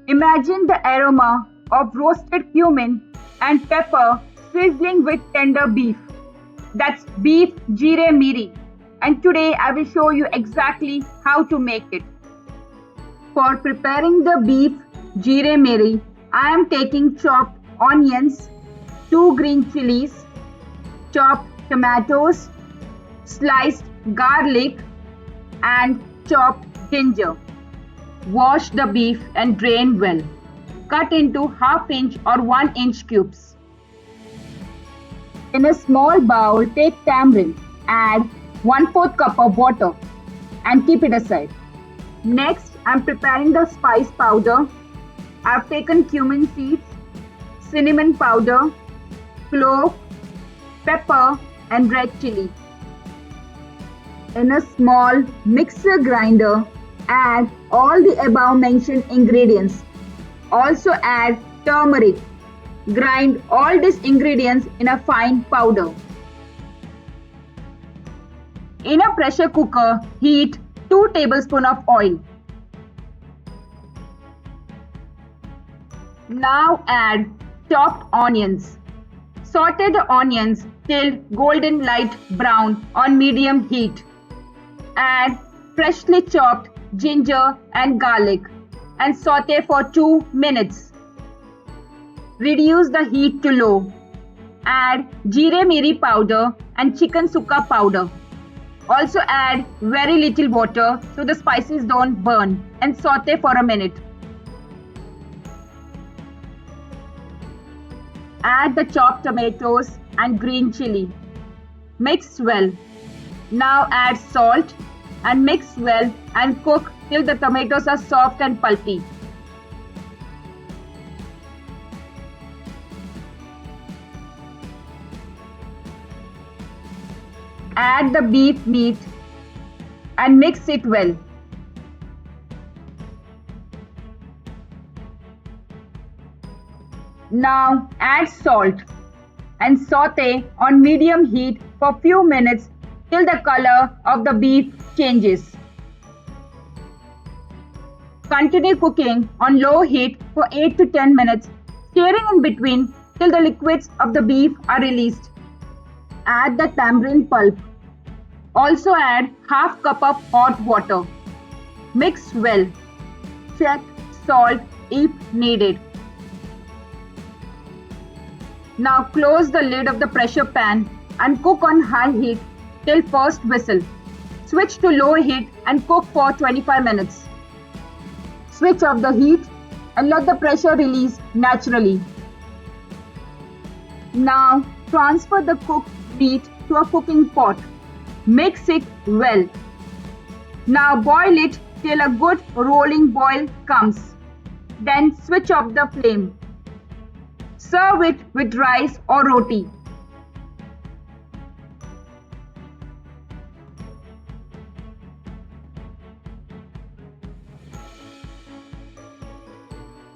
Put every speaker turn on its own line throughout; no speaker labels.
Imagine the aroma of roasted cumin and pepper sizzling with tender beef. That's beef Jeerem Meerum. And today I will show you exactly how to make it. For preparing the beef Jeerum Meerum, I am taking chopped onions, 2 green chilies, chopped tomatoes, sliced garlic and chopped ginger. Wash the beef and drain well. Cut into half-inch or 1-inch cubes. In a small bowl, take tamarind. Add 1/4 cup of water and keep it aside. Next, I am preparing the spice powder. I have taken cumin seeds, cinnamon powder, clove, pepper and red chilli. In a small mixer grinder, add all the above mentioned ingredients. Also add turmeric. Grind all these ingredients in a fine powder. In a pressure cooker, heat 2 tablespoons of oil. Now add chopped onions. Saute the onions till golden light brown on medium heat. Add freshly chopped ginger and garlic and saute for 2 minutes. Reduce the heat to low. Add Jeerum Meerum powder and chicken sukka powder. Also add very little water so the spices don't burn and saute for a minute. Add the chopped tomatoes and green chilli. Mix well. Now add salt and mix well and cook till the tomatoes are soft and pulpy. Add the beef meat and mix it well. Now add salt and saute on medium heat for few minutes till the color of the beef changes. Continue cooking on low heat for 8 to 10 minutes, stirring in between till the liquids of the beef are released. Add the tamarind pulp. Also add half cup of hot water. Mix well. Check salt if needed. Now close the lid of the pressure pan and cook on high heat till first whistle. Switch to low heat and cook for 25 minutes. Switch off the heat and let the pressure release naturally. Now transfer the cooked meat to a cooking pot. Mix it well. Now boil it till a good rolling boil comes. Then switch off the flame. Serve it with rice or roti.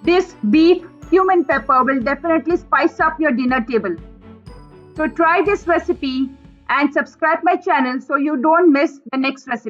This beef cumin pepper will definitely spice up your dinner table. So try this recipe and subscribe my channel so you don't miss the next recipe.